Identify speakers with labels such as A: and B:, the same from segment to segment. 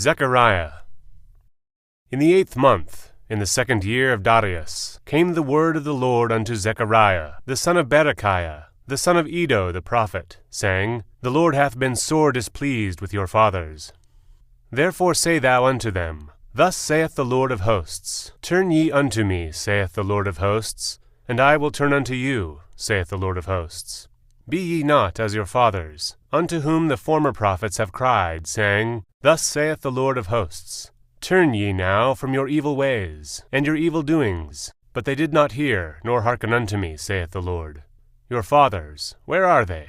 A: Zechariah. In the 8th month, in the 2nd year of Darius, came the word of the Lord unto Zechariah, the son of Berechiah, the son of Iddo the prophet, saying, The Lord hath been sore displeased with your fathers. Therefore say thou unto them, Thus saith the Lord of hosts, Turn ye unto me, saith the Lord of hosts, and I will turn unto you, saith the Lord of hosts. Be ye not as your fathers, unto whom the former prophets have cried, saying, Thus saith the Lord of hosts, Turn ye now from your evil ways, and your evil doings. But they did not hear, nor hearken unto me, saith the Lord. Your fathers, where are they?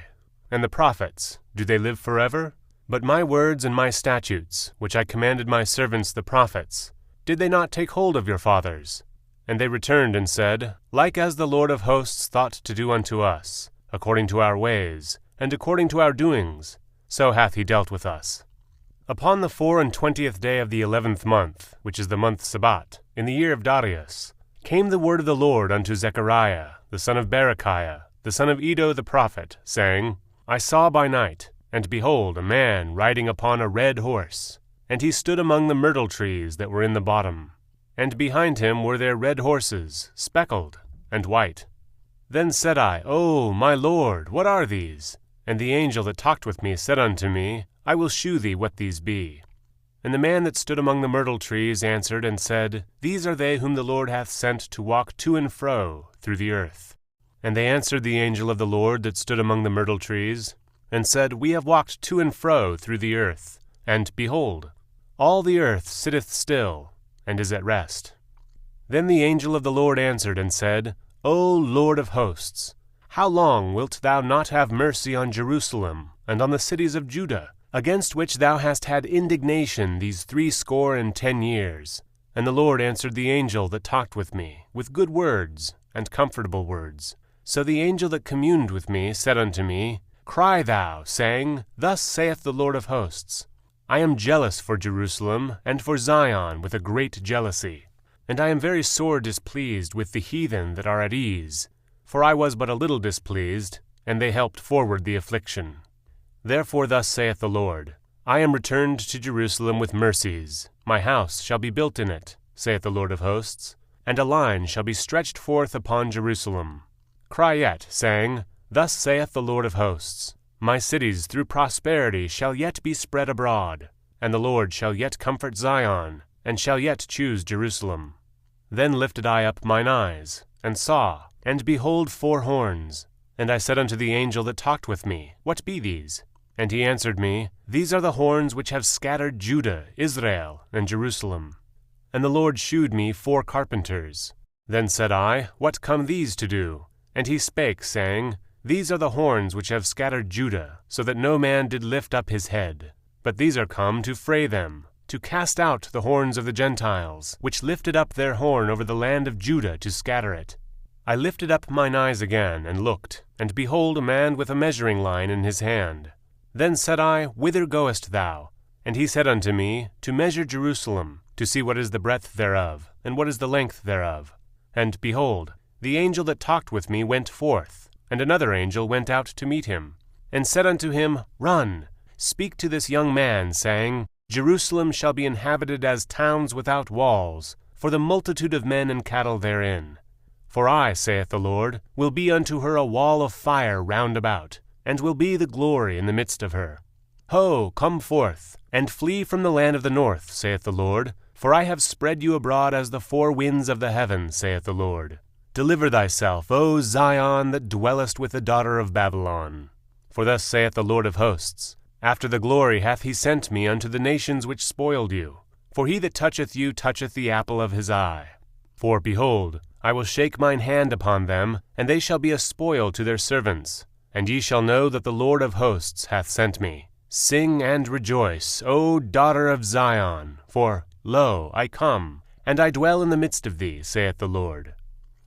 A: And the prophets, do they live forever? But my words and my statutes, which I commanded my servants the prophets, did they not take hold of your fathers? And they returned and said, Like as the Lord of hosts thought to do unto us, according to our ways, and according to our doings, so hath he dealt with us. Upon the 24th day of the 11th month, which is the month Sabbat, in the year of Darius, came the word of the Lord unto Zechariah, the son of Berechiah, the son of Iddo the prophet, saying, I saw by night, and behold, a man riding upon a red horse, and he stood among the myrtle trees that were in the bottom. And behind him were there red horses, speckled and white. Then said I, O my Lord, what are these? And the angel that talked with me said unto me, I will shew thee what these be. And the man that stood among the myrtle trees answered and said, These are they whom the Lord hath sent to walk to and fro through the earth. And they answered the angel of the Lord that stood among the myrtle trees, and said, We have walked to and fro through the earth, and behold, all the earth sitteth still, and is at rest. Then the angel of the Lord answered and said, O Lord of hosts, how long wilt thou not have mercy on Jerusalem and on the cities of Judah, against which thou hast had indignation these 70 years? And the Lord answered the angel that talked with me, with good words and comfortable words. So the angel that communed with me said unto me, Cry thou, saying, Thus saith the Lord of hosts, I am jealous for Jerusalem and for Zion with a great jealousy. And I am very sore displeased with the heathen that are at ease. For I was but a little displeased, and they helped forward the affliction. Therefore thus saith the Lord, I am returned to Jerusalem with mercies. My house shall be built in it, saith the Lord of hosts, and a line shall be stretched forth upon Jerusalem. Cry yet, saying, Thus saith the Lord of hosts, My cities through prosperity shall yet be spread abroad, and the Lord shall yet comfort Zion, and shall yet choose Jerusalem. Then lifted I up mine eyes, and saw, and behold 4 horns. And I said unto the angel that talked with me, What be these? And he answered me, These are the horns which have scattered Judah, Israel, and Jerusalem. And the Lord shewed me 4 carpenters. Then said I, What come these to do? And he spake, saying, These are the horns which have scattered Judah, so that no man did lift up his head. But these are come to fray them, to cast out the horns of the Gentiles, which lifted up their horn over the land of Judah to scatter it. I lifted up mine eyes again, and looked, and behold a man with a measuring line in his hand. Then said I, Whither goest thou? And he said unto me, To measure Jerusalem, to see what is the breadth thereof, and what is the length thereof. And behold, the angel that talked with me went forth, and another angel went out to meet him, and said unto him, Run, speak to this young man, saying, Jerusalem shall be inhabited as towns without walls, for the multitude of men and cattle therein. For I, saith the Lord, will be unto her a wall of fire round about, and will be the glory in the midst of her. Ho, come forth, and flee from the land of the north, saith the Lord, for I have spread you abroad as the 4 winds of the heaven, saith the Lord. Deliver thyself, O Zion, that dwellest with the daughter of Babylon. For thus saith the Lord of hosts, After the glory hath he sent me unto the nations which spoiled you. For he that toucheth you toucheth the apple of his eye. For, behold, I will shake mine hand upon them, and they shall be a spoil to their servants. And ye shall know that the Lord of hosts hath sent me. Sing and rejoice, O daughter of Zion, for, lo, I come, and I dwell in the midst of thee, saith the Lord.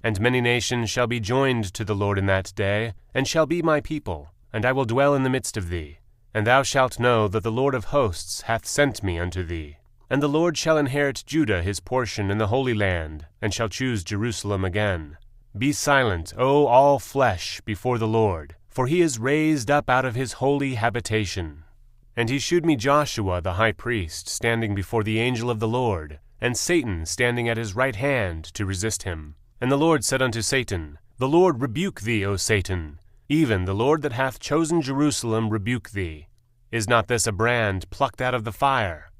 A: And many nations shall be joined to the Lord in that day, and shall be my people, and I will dwell in the midst of thee. And thou shalt know that the Lord of hosts hath sent me unto thee. And the Lord shall inherit Judah his portion in the Holy Land, and shall choose Jerusalem again. Be silent, O all flesh, before the Lord, for he is raised up out of his holy habitation. And he shewed me Joshua the high priest standing before the angel of the Lord, and Satan standing at his right hand to resist him. And the Lord said unto Satan, The Lord rebuke thee, O Satan, even the Lord that hath chosen Jerusalem rebuke thee. Is not this a brand plucked out of the fire?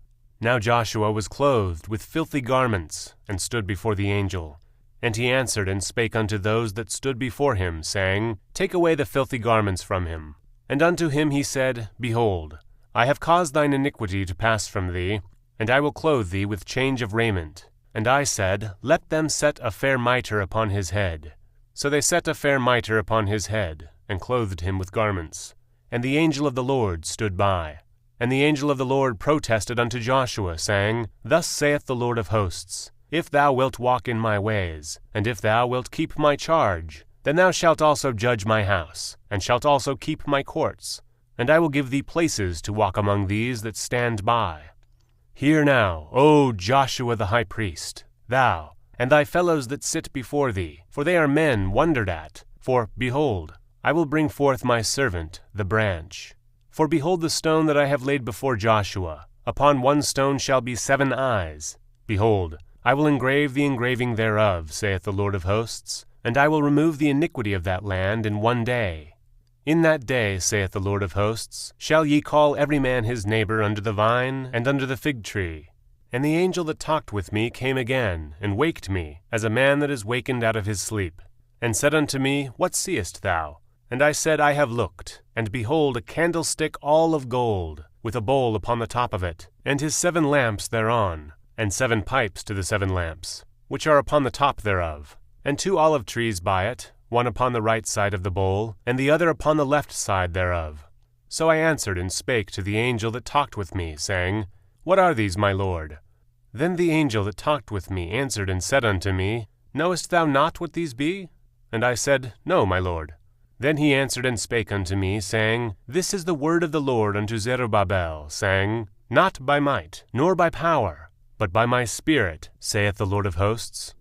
A: Now Joshua was clothed with filthy garments, and stood before the angel. And he answered and spake unto those that stood before him, saying, Take away the filthy garments from him. And unto him he said, Behold, I have caused thine iniquity to pass from thee, and I will clothe thee with change of raiment. And I said, Let them set a fair mitre upon his head. So they set a fair mitre upon his head, and clothed him with garments. And the angel of the Lord stood by. And the angel of the Lord protested unto Joshua, saying, Thus saith the Lord of hosts, If thou wilt walk in my ways, and if thou wilt keep my charge, then thou shalt also judge my house, and shalt also keep my courts, and I will give thee places to walk among these that stand by. Hear now, O Joshua the high priest, thou, and thy fellows that sit before thee, for they are men wondered at. For, behold, I will bring forth my servant, the branch. For behold the stone that I have laid before Joshua, upon one stone shall be 7 eyes. Behold, I will engrave the engraving thereof, saith the Lord of hosts, and I will remove the iniquity of that land in 1 day. In that day, saith the Lord of hosts, shall ye call every man his neighbor under the vine and under the fig tree. And the angel that talked with me came again, and waked me, as a man that is wakened out of his sleep, and said unto me, What seest thou? And I said, I have looked, and behold a candlestick all of gold, with a bowl upon the top of it, and his 7 lamps thereon, and 7 pipes to the 7 lamps, which are upon the top thereof, and 2 olive trees by it, one upon the right side of the bowl, and the other upon the left side thereof. So I answered and spake to the angel that talked with me, saying, What are these, my Lord? Then the angel that talked with me answered and said unto me, Knowest thou not what these be? And I said, No, my Lord. Then he answered and spake unto me, saying, This is the word of the Lord unto Zerubbabel, saying, Not by might, nor by power, but by my Spirit, saith the Lord of hosts.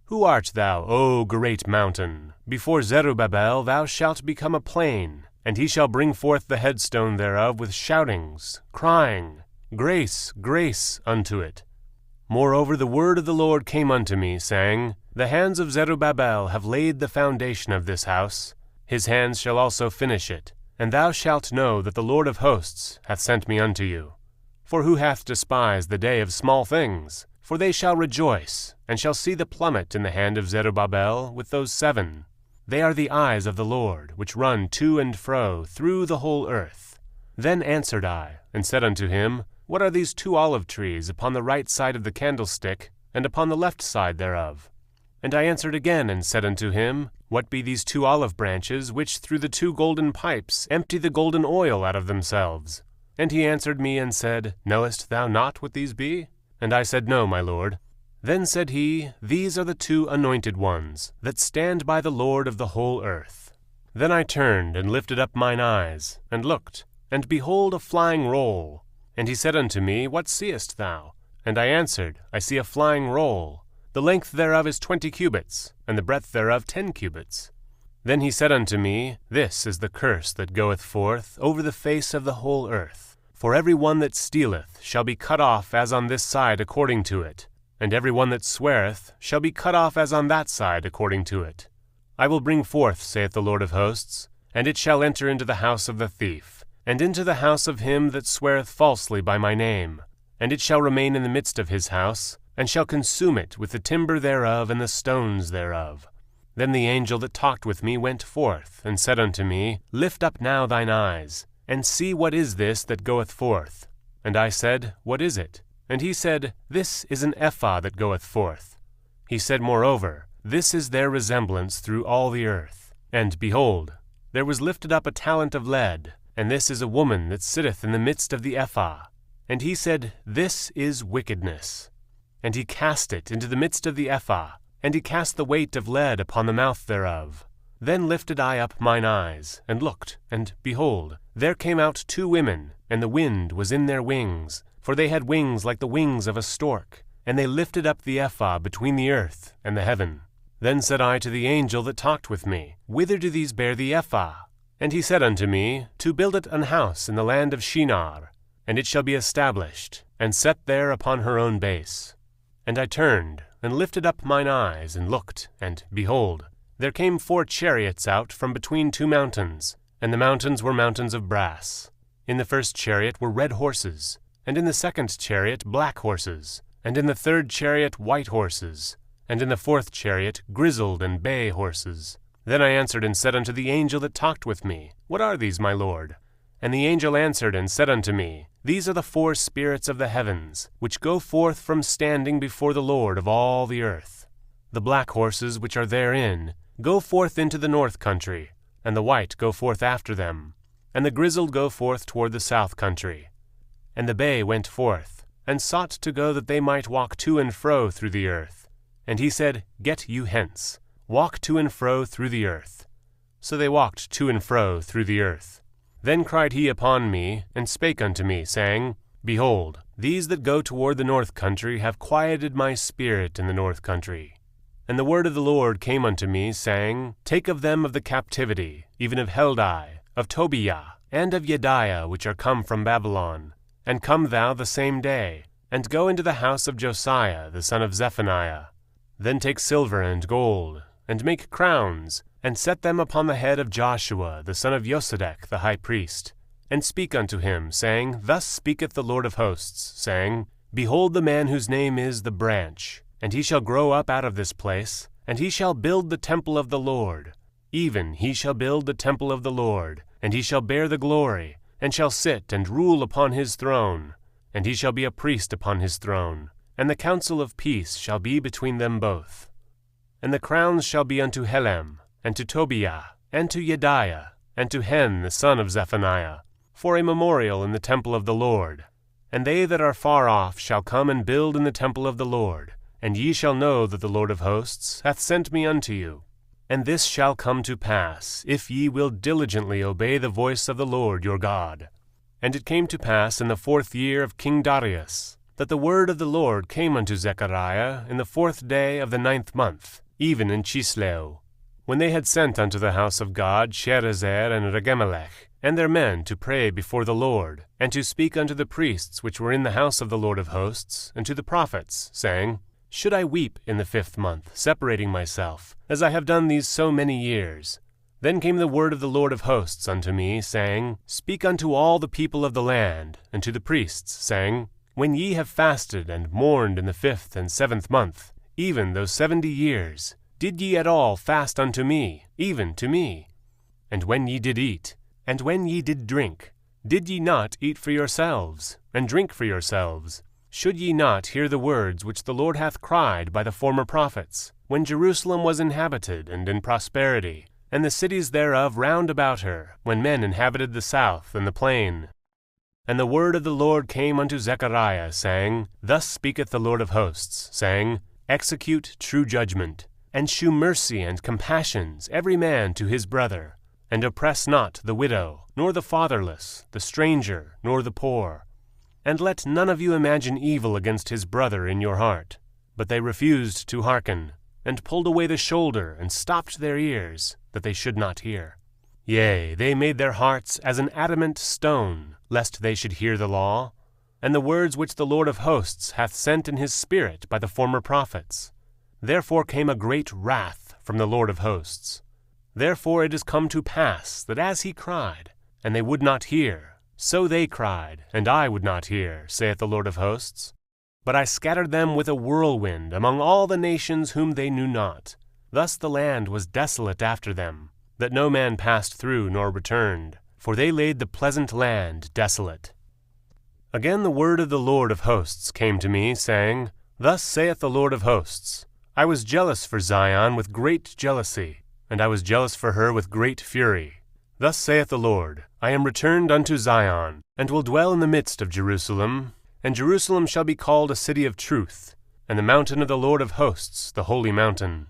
A: Who art thou, O great mountain? Before Zerubbabel thou shalt become a plain, and he shall bring forth the headstone thereof with shoutings, crying, Grace, grace unto it. Moreover the word of the Lord came unto me, saying, The hands of Zerubbabel have laid the foundation of this house. His hands shall also finish it, and thou shalt know that the Lord of hosts hath sent me unto you. For who hath despised the day of small things? For they shall rejoice, and shall see the plummet in the hand of Zerubbabel with those 7. They are the eyes of the Lord, which run to and fro through the whole earth. Then answered I, and said unto him, What are these 2 olive trees upon the right side of the candlestick, and upon the left side thereof? And I answered again, and said unto him, What be these 2 olive branches, which through the 2 golden pipes empty the golden oil out of themselves? And he answered me and said, Knowest thou not what these be? And I said, No, my Lord. Then said he, These are the 2 anointed ones, that stand by the Lord of the whole earth. Then I turned, and lifted up mine eyes, and looked, and behold a flying roll. And he said unto me, What seest thou? And I answered, I see a flying roll. The length thereof is 20 cubits, and the breadth thereof 10 cubits. Then he said unto me, This is the curse that goeth forth over the face of the whole earth. For every one that stealeth shall be cut off as on this side according to it, and every one that sweareth shall be cut off as on that side according to it. I will bring forth, saith the Lord of hosts, and it shall enter into the house of the thief, and into the house of him that sweareth falsely by my name, and it shall remain in the midst of his house, and shall consume it with the timber thereof and the stones thereof. Then the angel that talked with me went forth, and said unto me, Lift up now thine eyes, and see what is this that goeth forth. And I said, What is it? And he said, This is an ephah that goeth forth. He said moreover, This is their resemblance through all the earth. And behold, there was lifted up a talent of lead, and this is a woman that sitteth in the midst of the ephah. And he said, This is wickedness. And he cast it into the midst of the ephah, and he cast the weight of lead upon the mouth thereof. Then lifted I up mine eyes, and looked, and behold, there came out 2 women, and the wind was in their wings, for they had wings like the wings of a stork, and they lifted up the ephah between the earth and the heaven. Then said I to the angel that talked with me, Whither do these bear the ephah? And he said unto me, To build it an house in the land of Shinar. and it shall be established, and set there upon her own base. And I turned, and lifted up mine eyes, and looked, and, behold, there came 4 chariots out from between 2 mountains, and the mountains were mountains of brass. In the first chariot were red horses, and in the second chariot black horses, and in the third chariot white horses, and in the fourth chariot grizzled and bay horses. Then I answered and said unto the angel that talked with me, What are these, my Lord? And the angel answered and said unto me, These are the 4 spirits of the heavens, which go forth from standing before the Lord of all the earth. The black horses which are therein go forth into the north country, and the white go forth after them, and the grizzled go forth toward the south country. And the bay went forth, and sought to go that they might walk to and fro through the earth. And he said, Get you hence, walk to and fro through the earth. So they walked to and fro through the earth. Then cried he upon me, and spake unto me, saying, Behold, these that go toward the north country have quieted my spirit in the north country. And the word of the Lord came unto me, saying, Take of them of the captivity, even of Heldai, of Tobiah, and of Yediah, which are come from Babylon, and come thou the same day, and go into the house of Josiah the son of Zephaniah. Then take silver and gold, and make crowns, and set them upon the head of Joshua the son of Josedech the high priest, and speak unto him, saying, Thus speaketh the Lord of hosts, saying, Behold the man whose name is the branch, and he shall grow up out of this place, and he shall build the temple of the Lord. Even he shall build the temple of the Lord, and he shall bear the glory, and shall sit and rule upon his throne, and he shall be a priest upon his throne, and the counsel of peace shall be between them both. And the crowns shall be unto Helem, and to Tobiah, and to Yediah, and to Hen the son of Zephaniah, for a memorial in the temple of the Lord. And they that are far off shall come and build in the temple of the Lord, and ye shall know that the Lord of hosts hath sent me unto you. And this shall come to pass, if ye will diligently obey the voice of the Lord your God. And it came to pass in the 4th year of King Darius, that the word of the Lord came unto Zechariah in the 4th day of the 9th month, even in Chisleu, when they had sent unto the house of God Sherezer and Regemelech, and their men to pray before the Lord, and to speak unto the priests which were in the house of the Lord of hosts, and to the prophets, saying, Should I weep in the 5th month, separating myself, as I have done these so many years? Then came the word of the Lord of hosts unto me, saying, Speak unto all the people of the land, and to the priests, saying, When ye have fasted and mourned in the 5th and 7th month, even those 70 years, did ye at all fast unto me, even to me? And when ye did eat, and when ye did drink, did ye not eat for yourselves, and drink for yourselves? Should ye not hear the words which the Lord hath cried by the former prophets, when Jerusalem was inhabited and in prosperity, and the cities thereof round about her, when men inhabited the south and the plain? And the word of the Lord came unto Zechariah, saying, Thus speaketh the Lord of hosts, saying, Execute true judgment, and shew mercy and compassions every man to his brother, and oppress not the widow, nor the fatherless, the stranger, nor the poor. And let none of you imagine evil against his brother in your heart. But they refused to hearken, and pulled away the shoulder, and stopped their ears, that they should not hear. Yea, they made their hearts as an adamant stone, lest they should hear the law, and the words which the Lord of hosts hath sent in his Spirit by the former prophets. Therefore came a great wrath from the Lord of hosts. Therefore it is come to pass, that as he cried, and they would not hear, so they cried, and I would not hear, saith the Lord of hosts. But I scattered them with a whirlwind among all the nations whom they knew not. Thus the land was desolate after them, that no man passed through nor returned, for they laid the pleasant land desolate. Again the word of the Lord of hosts came to me, saying, Thus saith the Lord of hosts, I was jealous for Zion with great jealousy, and I was jealous for her with great fury. Thus saith the Lord, I am returned unto Zion, and will dwell in the midst of Jerusalem, and Jerusalem shall be called a city of truth, and the mountain of the Lord of hosts, the holy mountain.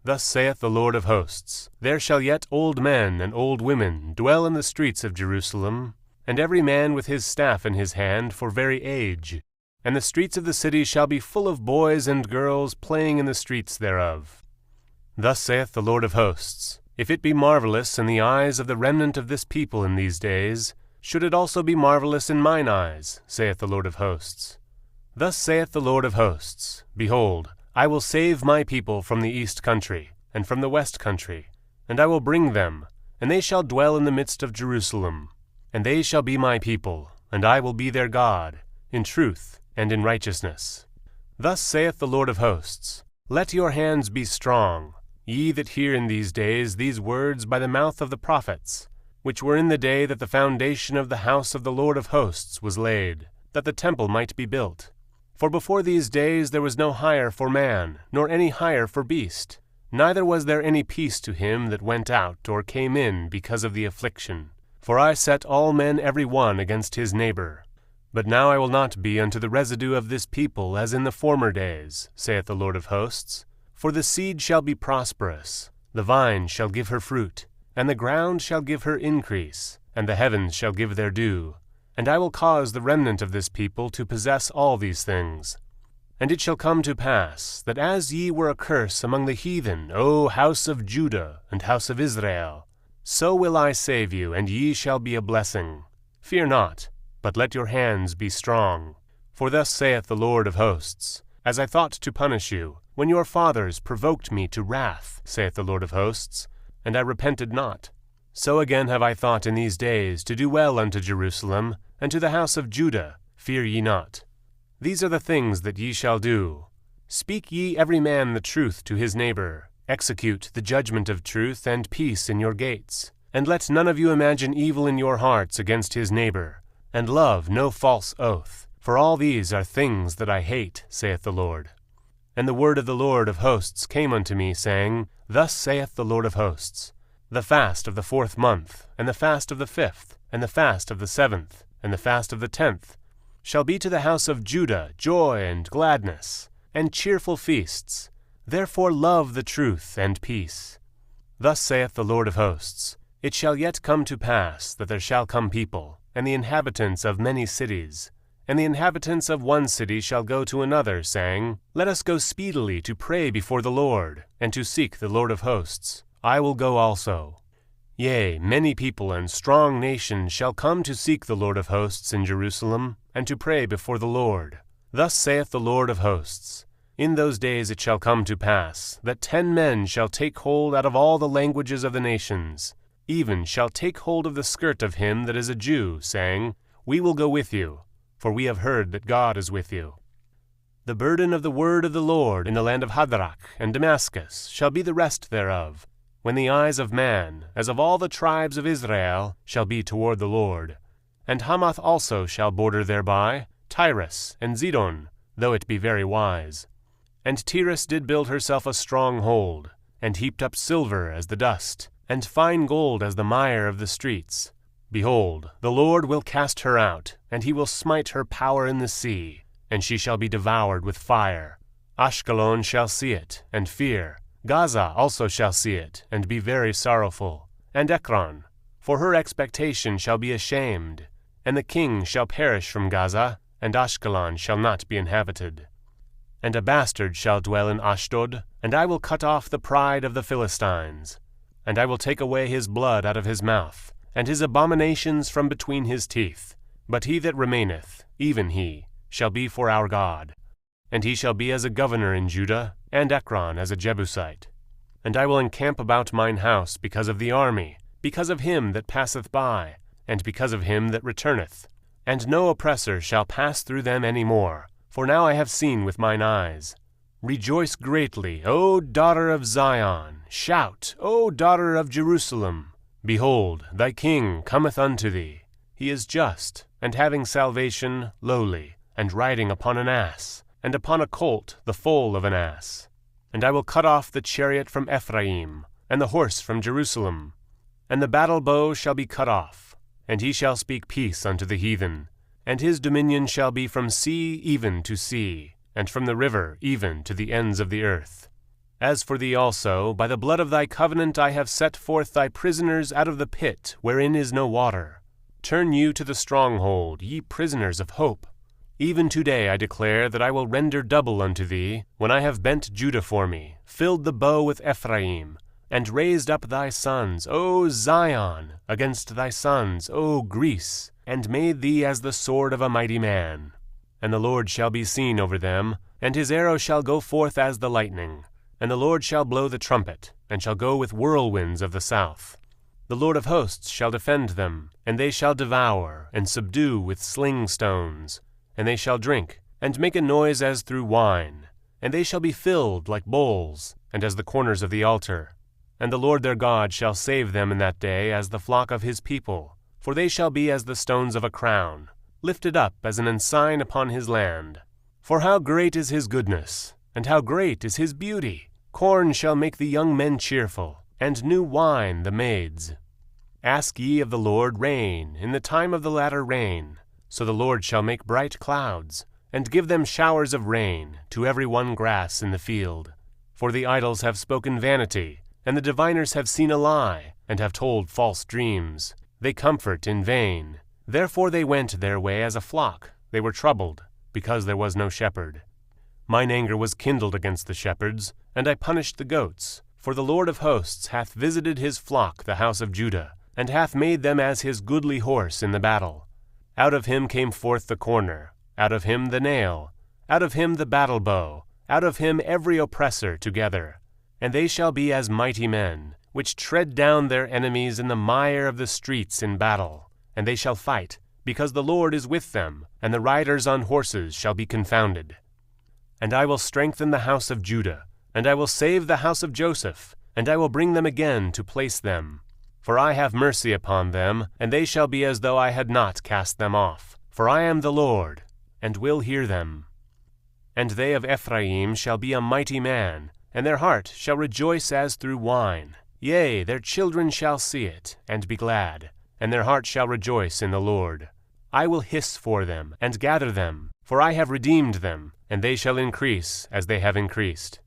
A: Thus saith the Lord of hosts, There shall yet old men and old women dwell in the streets of Jerusalem, and every man with his staff in his hand for very age. And the streets of the city shall be full of boys and girls playing in the streets thereof. Thus saith the Lord of hosts, If it be marvelous in the eyes of the remnant of this people in these days, should it also be marvelous in mine eyes, saith the Lord of hosts. Thus saith the Lord of hosts, Behold, I will save my people from the east country, and from the west country, and I will bring them, and they shall dwell in the midst of Jerusalem. And they shall be my people, and I will be their God, in truth and in righteousness. Thus saith the Lord of hosts, Let your hands be strong, ye that hear in these days these words by the mouth of the prophets, which were in the day that the foundation of the house of the Lord of hosts was laid, that the temple might be built. For before these days there was no hire for man, nor any hire for beast, neither was there any peace to him that went out or came in because of the affliction. For I set all men every one against his neighbor. But now I will not be unto the residue of this people as in the former days, saith the Lord of hosts. For the seed shall be prosperous, the vine shall give her fruit, and the ground shall give her increase, and the heavens shall give their dew. And I will cause the remnant of this people to possess all these things. And it shall come to pass, that as ye were a curse among the heathen, O house of Judah and house of Israel, so will I save you, and ye shall be a blessing. Fear not, but let your hands be strong. For thus saith the Lord of hosts, As I thought to punish you, when your fathers provoked me to wrath, saith the Lord of hosts, and I repented not, so again have I thought in these days to do well unto Jerusalem, and to the house of Judah, fear ye not. These are the things that ye shall do. Speak ye every man the truth to his neighbor. Execute the judgment of truth and peace in your gates. And let none of you imagine evil in your hearts against his neighbor. And love no false oath. For all these are things that I hate, saith the Lord. And the word of the Lord of hosts came unto me, saying, Thus saith the Lord of hosts, The fast of the 4th month, and the fast of the 5th, and the fast of the 7th, and the fast of the 10th, shall be to the house of Judah joy and gladness, and cheerful feasts. Therefore love the truth and peace. Thus saith the Lord of hosts, It shall yet come to pass that there shall come people, and the inhabitants of many cities, and the inhabitants of one city shall go to another, saying, Let us go speedily to pray before the Lord, and to seek the Lord of hosts. I will go also. Yea, many people and strong nations shall come to seek the Lord of hosts in Jerusalem, and to pray before the Lord. Thus saith the Lord of hosts, In those days it shall come to pass, that 10 men shall take hold out of all the languages of the nations, even shall take hold of the skirt of him that is a Jew, saying, We will go with you, for we have heard that God is with you. The burden of the word of the Lord in the land of Hadrach and Damascus shall be the rest thereof, when the eyes of man, as of all the tribes of Israel, shall be toward the Lord. And Hamath also shall border thereby, Tyrus and Zidon, though it be very wise. And Tyrus did build herself a stronghold, and heaped up silver as the dust, and fine gold as the mire of the streets. Behold, the Lord will cast her out, and he will smite her power in the sea, and she shall be devoured with fire. Ashkelon shall see it, and fear. Gaza also shall see it, and be very sorrowful. And Ekron, for her expectation shall be ashamed. And the king shall perish from Gaza, and Ashkelon shall not be inhabited. And a bastard shall dwell in Ashdod, and I will cut off the pride of the Philistines. And I will take away his blood out of his mouth, and his abominations from between his teeth. But he that remaineth, even he, shall be for our God. And he shall be as a governor in Judah, and Ekron as a Jebusite. And I will encamp about mine house because of the army, because of him that passeth by, and because of him that returneth. And no oppressor shall pass through them any more, for now I have seen with mine eyes. Rejoice greatly, O daughter of Zion. Shout, O daughter of Jerusalem. Behold, thy king cometh unto thee. He is just, and having salvation, lowly, and riding upon an ass, and upon a colt the foal of an ass. And I will cut off the chariot from Ephraim, and the horse from Jerusalem. And the battle bow shall be cut off, and he shall speak peace unto the heathen. And his dominion shall be from sea even to sea, and from the river even to the ends of the earth. As for thee also, by the blood of thy covenant I have set forth thy prisoners out of the pit wherein is no water. Turn you to the stronghold, ye prisoners of hope. Even today I declare that I will render double unto thee, when I have bent Judah for me, filled the bow with Ephraim, and raised up thy sons, O Zion, against thy sons, O Greece, and made thee as the sword of a mighty man. And the Lord shall be seen over them, and his arrow shall go forth as the lightning. And the Lord shall blow the trumpet, and shall go with whirlwinds of the south. The Lord of hosts shall defend them, and they shall devour, and subdue with sling stones. And they shall drink, and make a noise as through wine. And they shall be filled like bowls, and as the corners of the altar. And the Lord their God shall save them in that day as the flock of his people. For they shall be as the stones of a crown, lifted up as an ensign upon his land. For how great is his goodness, and how great is his beauty! Corn shall make the young men cheerful, and new wine the maids. Ask ye of the Lord rain in the time of the latter rain. So the Lord shall make bright clouds, and give them showers of rain, to every one grass in the field. For the idols have spoken vanity, and the diviners have seen a lie, and have told false dreams. They comfort in vain. Therefore they went their way as a flock. They were troubled, because there was no shepherd. Mine anger was kindled against the shepherds, and I punished the goats. For the Lord of hosts hath visited his flock, the house of Judah, and hath made them as his goodly horse in the battle. Out of him came forth the corner, out of him the nail, out of him the battle bow, out of him every oppressor together. And they shall be as mighty men, which tread down their enemies in the mire of the streets in battle. And they shall fight, because the Lord is with them, and the riders on horses shall be confounded. And I will strengthen the house of Judah, and I will save the house of Joseph, and I will bring them again to place them. For I have mercy upon them, and they shall be as though I had not cast them off. For I am the Lord, and will hear them. And they of Ephraim shall be a mighty man, and their heart shall rejoice as through wine. Yea, their children shall see it, and be glad, and their heart shall rejoice in the Lord. I will hiss for them, and gather them, for I have redeemed them, and they shall increase as they have increased.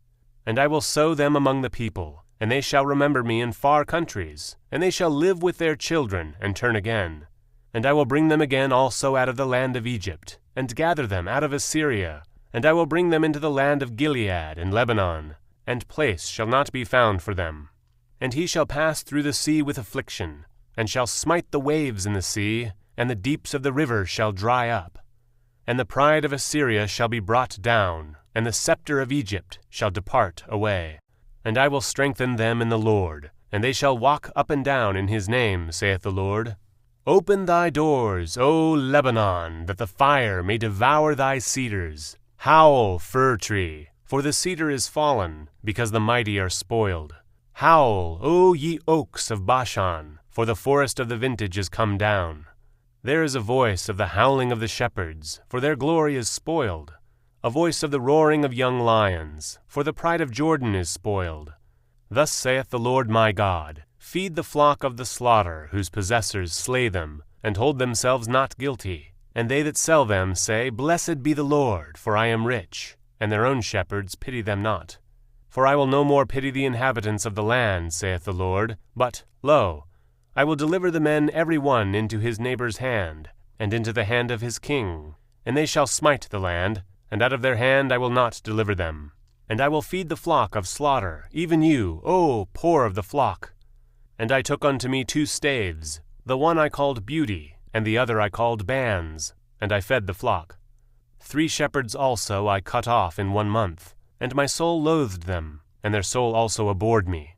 A: And I will sow them among the people, and they shall remember me in far countries, and they shall live with their children, and turn again. And I will bring them again also out of the land of Egypt, and gather them out of Assyria, and I will bring them into the land of Gilead and Lebanon, and place shall not be found for them. And he shall pass through the sea with affliction, and shall smite the waves in the sea, and the deeps of the river shall dry up. And the pride of Assyria shall be brought down, and the scepter of Egypt shall depart away. And I will strengthen them in the Lord, and they shall walk up and down in his name, saith the Lord. Open thy doors, O Lebanon, that the fire may devour thy cedars. Howl, fir tree, for the cedar is fallen, because the mighty are spoiled. Howl, O ye oaks of Bashan, for the forest of the vintage is come down. There is a voice of the howling of the shepherds, for their glory is spoiled. A voice of the roaring of young lions, for the pride of Jordan is spoiled. Thus saith the Lord my God, feed the flock of the slaughter, whose possessors slay them, and hold themselves not guilty. And they that sell them say, Blessed be the Lord, for I am rich. And their own shepherds pity them not. For I will no more pity the inhabitants of the land, saith the Lord, but, lo, I will deliver the men every one into his neighbor's hand, and into the hand of his king. And they shall smite the land, and out of their hand I will not deliver them. And I will feed the flock of slaughter, even you, O poor of the flock. And I took unto me 2 staves, the one I called Beauty, and the other I called Bands, and I fed the flock. 3 shepherds also I cut off in 1 month, and my soul loathed them, and their soul also abhorred me.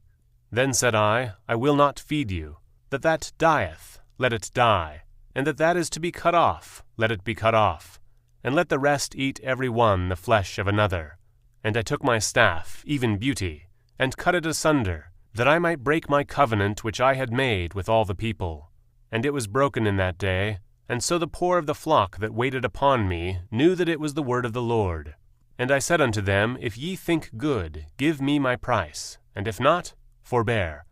A: Then said I will not feed you. That dieth, let it die, and that is to be cut off, let it be cut off, and let the rest eat every one the flesh of another. And I took my staff, even Beauty, and cut it asunder, that I might break my covenant which I had made with all the people. And it was broken in that day, and so the poor of the flock that waited upon me knew that it was the word of the Lord. And I said unto them, If ye think good, give me my price, and if not, forbear.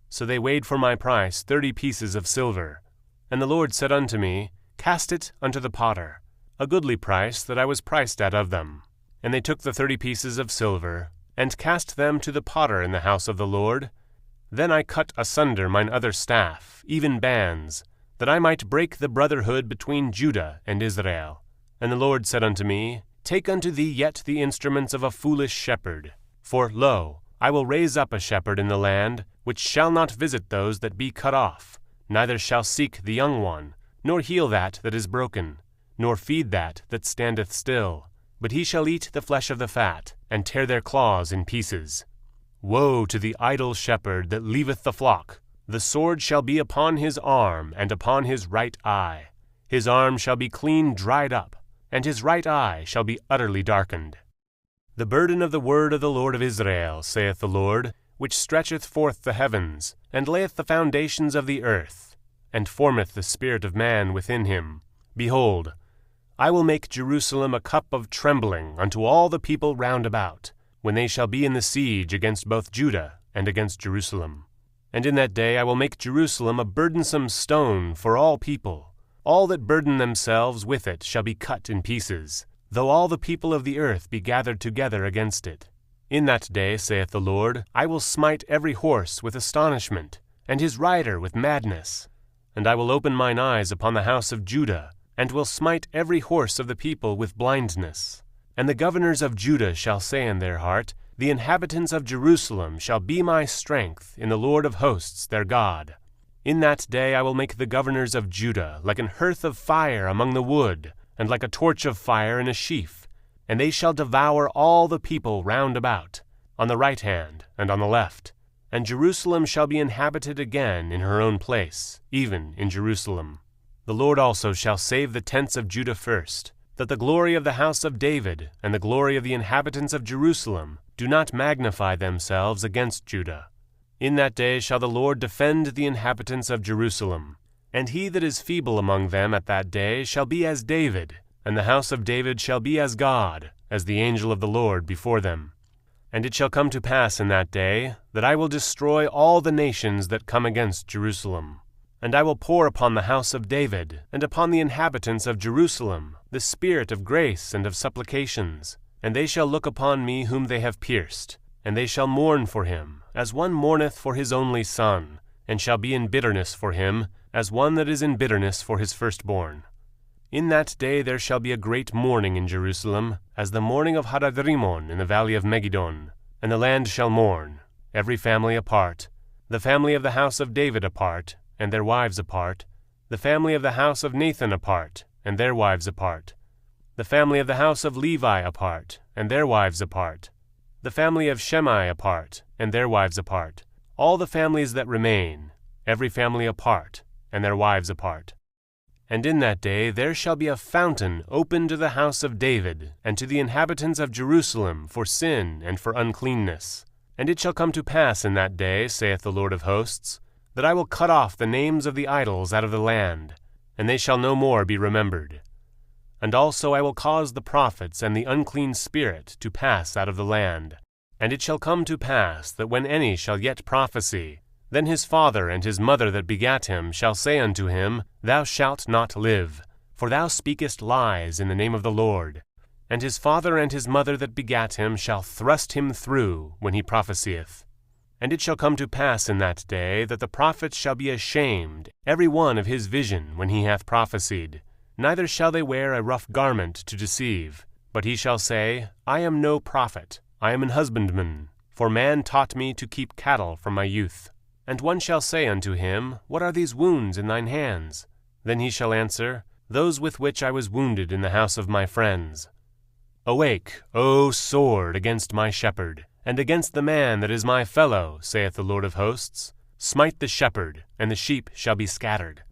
A: So they weighed for my price 30 pieces of silver. And the Lord said unto me, Cast it unto the potter, a goodly price that I was priced at of them. And they took the 30 pieces of silver, and cast them to the potter in the house of the Lord. Then I cut asunder mine other staff, even Bands, that I might break the brotherhood between Judah and Israel. And the Lord said unto me, Take unto thee yet the instruments of a foolish shepherd. For, lo, I will raise up a shepherd in the land, which shall not visit those that be cut off, neither shall seek the young one, nor heal that is broken, nor feed that standeth still. But he shall eat the flesh of the fat, and tear their claws in pieces. Woe to the idle shepherd that leaveth the flock! The sword shall be upon his arm, and upon his right eye. His arm shall be clean dried up, and his right eye shall be utterly darkened. The burden of the word of the Lord of Israel, saith the Lord, which stretcheth forth the heavens, and layeth the foundations of the earth, and formeth the spirit of man within him. Behold, I will make Jerusalem a cup of trembling unto all the people round about, when they shall be in the siege against both Judah and against Jerusalem. And in that day I will make Jerusalem a burdensome stone for all people. All that burden themselves with it shall be cut in pieces, though all the people of the earth be gathered together against it. In that day, saith the Lord, I will smite every horse with astonishment, and his rider with madness. And I will open mine eyes upon the house of Judah, and will smite every horse of the people with blindness. And the governors of Judah shall say in their heart, The inhabitants of Jerusalem shall be my strength in the Lord of hosts their God. In that day I will make the governors of Judah like an hearth of fire among the wood, and like a torch of fire in a sheaf. And they shall devour all the people round about, on the right hand and on the left. And Jerusalem shall be inhabited again in her own place, even in Jerusalem. The Lord also shall save the tents of Judah first, that the glory of the house of David and the glory of the inhabitants of Jerusalem do not magnify themselves against Judah. In that day shall the Lord defend the inhabitants of Jerusalem. And he that is feeble among them at that day shall be as David, and the house of David shall be as God, as the angel of the Lord before them. And it shall come to pass in that day, that I will destroy all the nations that come against Jerusalem. And I will pour upon the house of David, and upon the inhabitants of Jerusalem, the spirit of grace and of supplications. And they shall look upon me whom they have pierced, and they shall mourn for him, as one mourneth for his only son, and shall be in bitterness for him, as one that is in bitterness for his firstborn. In that day there shall be a great mourning in Jerusalem, as the mourning of Hadadrimon in the valley of Megiddon. And the land shall mourn, every family apart, the family of the house of David apart, and their wives apart, the family of the house of Nathan apart, and their wives apart, the family of the house of Levi apart, and their wives apart, the family of Shemai apart, and their wives apart, all the families that remain, every family apart, and their wives apart. And in that day there shall be a fountain open to the house of David, and to the inhabitants of Jerusalem for sin and for uncleanness. And it shall come to pass in that day, saith the Lord of hosts, that I will cut off the names of the idols out of the land, and they shall no more be remembered. And also I will cause the prophets and the unclean spirit to pass out of the land. And it shall come to pass that when any shall yet prophesy, then his father and his mother that begat him shall say unto him, Thou shalt not live, for thou speakest lies in the name of the Lord. And his father and his mother that begat him shall thrust him through when he prophesieth. And it shall come to pass in that day that the prophets shall be ashamed, every one of his vision, when he hath prophesied. Neither shall they wear a rough garment to deceive. But he shall say, I am no prophet, I am an husbandman, for man taught me to keep cattle from my youth. And one shall say unto him, What are these wounds in thine hands? Then he shall answer, Those with which I was wounded in the house of my friends. Awake, O sword, against my shepherd, and against the man that is my fellow, saith the Lord of hosts. Smite the shepherd, and the sheep shall be scattered.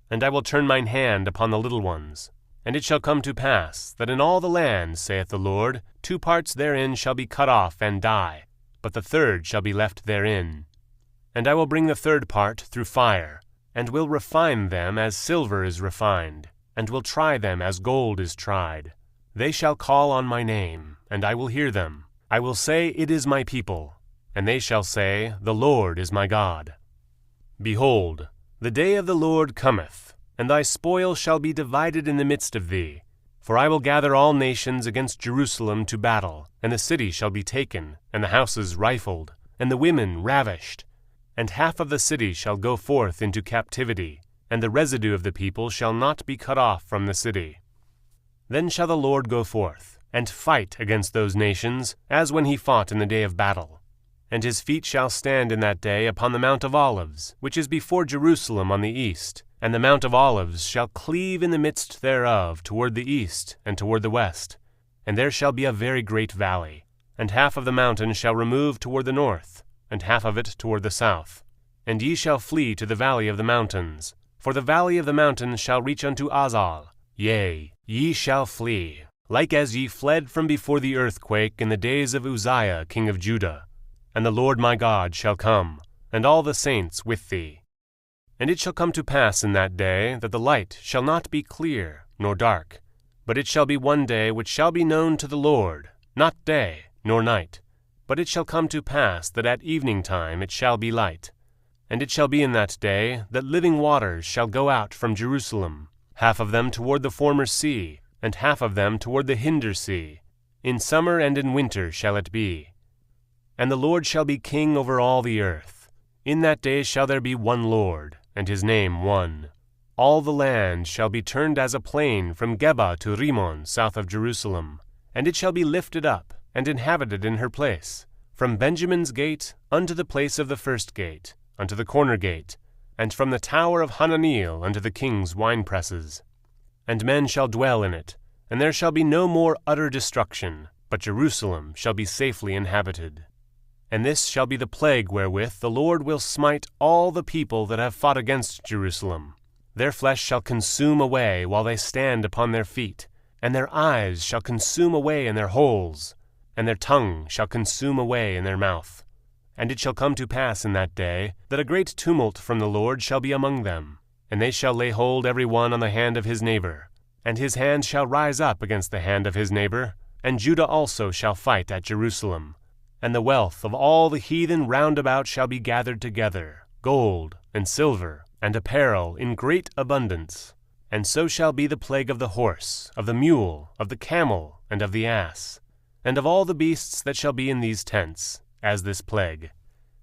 A: And I will turn mine hand upon the little ones. And it shall come to pass, that in all the land, saith the Lord, 2 parts therein shall be cut off and die, but the third shall be left therein. And I will bring the third part through fire, and will refine them as silver is refined, and will try them as gold is tried. They shall call on my name, and I will hear them. I will say, It is my people, and they shall say, The Lord is my God. Behold, the day of the Lord cometh, and thy spoil shall be divided in the midst of thee. For I will gather all nations against Jerusalem to battle, and the city shall be taken, and the houses rifled, and the women ravished. And half of the city shall go forth into captivity, and the residue of the people shall not be cut off from the city. Then shall the Lord go forth, and fight against those nations, as when he fought in the day of battle. And his feet shall stand in that day upon the Mount of Olives, which is before Jerusalem on the east. And the Mount of Olives shall cleave in the midst thereof toward the east and toward the west. And there shall be a very great valley. And half of the mountain shall remove toward the north, and half of it toward the south. And ye shall flee to the valley of the mountains. For the valley of the mountains shall reach unto Azal. Yea, ye shall flee, like as ye fled from before the earthquake in the days of Uzziah king of Judah. And the Lord my God shall come, and all the saints with thee. And it shall come to pass in that day that the light shall not be clear, nor dark, but it shall be one day which shall be known to the Lord, not day, nor night. But it shall come to pass that at evening time it shall be light. And it shall be in that day that living waters shall go out from Jerusalem, half of them toward the former sea, and half of them toward the hinder sea. In summer and in winter shall it be. And the Lord shall be king over all the earth. In that day shall there be one Lord, and his name one. All the land shall be turned as a plain from Geba to Rimmon south of Jerusalem. And it shall be lifted up, and inhabited in her place, from Benjamin's gate unto the place of the first gate, unto the corner gate, and from the tower of Hananeel unto the king's winepresses. And men shall dwell in it, and there shall be no more utter destruction, but Jerusalem shall be safely inhabited. And this shall be the plague wherewith the Lord will smite all the people that have fought against Jerusalem. Their flesh shall consume away while they stand upon their feet, and their eyes shall consume away in their holes, and their tongue shall consume away in their mouth. And it shall come to pass in that day that a great tumult from the Lord shall be among them, and they shall lay hold every one on the hand of his neighbor, and his hand shall rise up against the hand of his neighbor, and Judah also shall fight at Jerusalem. And the wealth of all the heathen round about shall be gathered together, gold, and silver, and apparel in great abundance. And so shall be the plague of the horse, of the mule, of the camel, and of the ass, and of all the beasts that shall be in these tents, as this plague.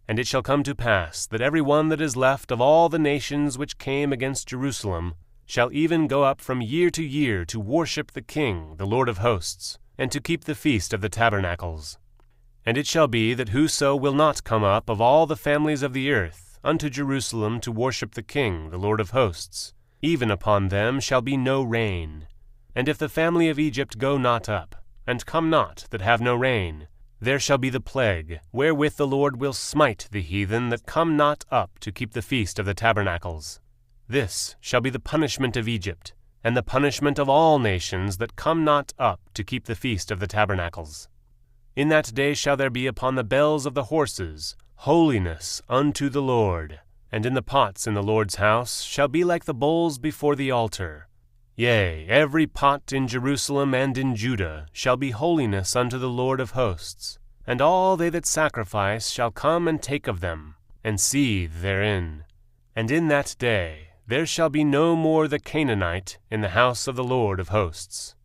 A: And it shall come to pass that every one that is left of all the nations which came against Jerusalem shall even go up from year to year to worship the King, the Lord of hosts, and to keep the feast of the tabernacles. And it shall be that whoso will not come up of all the families of the earth unto Jerusalem to worship the King, the Lord of hosts, even upon them shall be no rain. And if the family of Egypt go not up, and come not that have no rain, there shall be the plague, wherewith the Lord will smite the heathen that come not up to keep the feast of the tabernacles. This shall be the punishment of Egypt, and the punishment of all nations that come not up to keep the feast of the tabernacles. In that day shall there be upon the bells of the horses holiness unto the Lord, and in the pots in the Lord's house shall be like the bowls before the altar. Yea, every pot in Jerusalem and in Judah shall be holiness unto the Lord of hosts, and all they that sacrifice shall come and take of them, and seethe therein. And in that day there shall be no more the Canaanite in the house of the Lord of hosts.